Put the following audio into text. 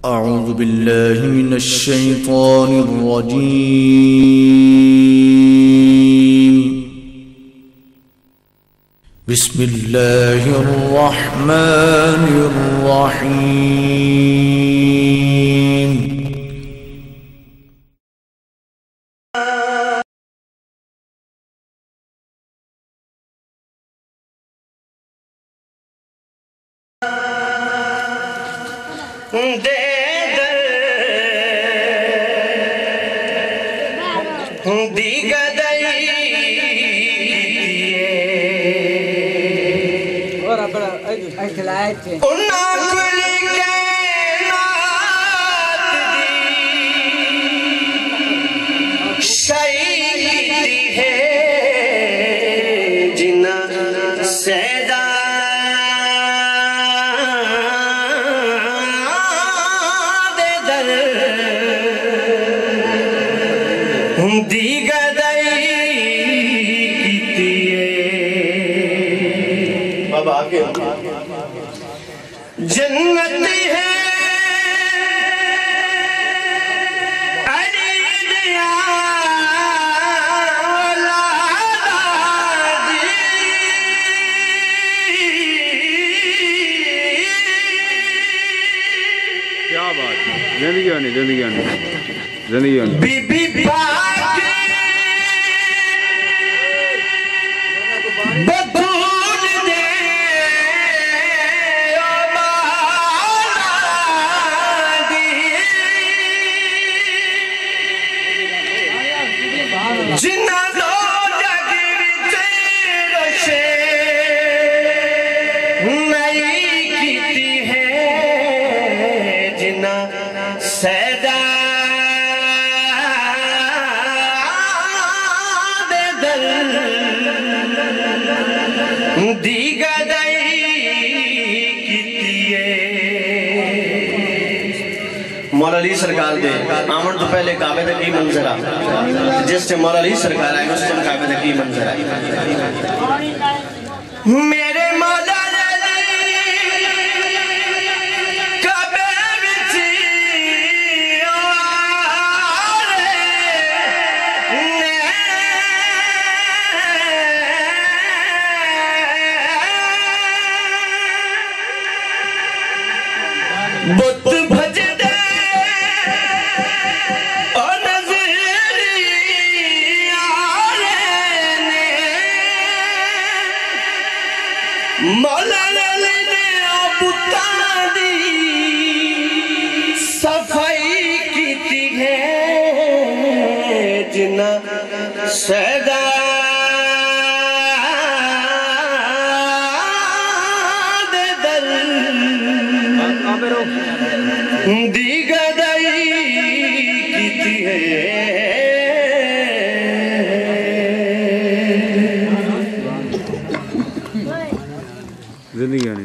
अऊज़ु बिल्लाहि मिनश शैतानिर रजीम। बिस्मिल्लाहिर रहमानिर रहीम। जन्नती है क्या बात है। जिंदगी आनी बीबी मौला अली सरकार दे आमन तो पहले काबे दा की मंजर आ, जिस टाइम मौला अली सरकार आए उस टाइम काबे दा की मंजर आ। मेरे मौला काबे विच बुत भजदे मौला अली ने बुतां दी सफाई कीती है, जिन्ना सैदा दे दल दी गदाई कीती है। जिंदगी आनी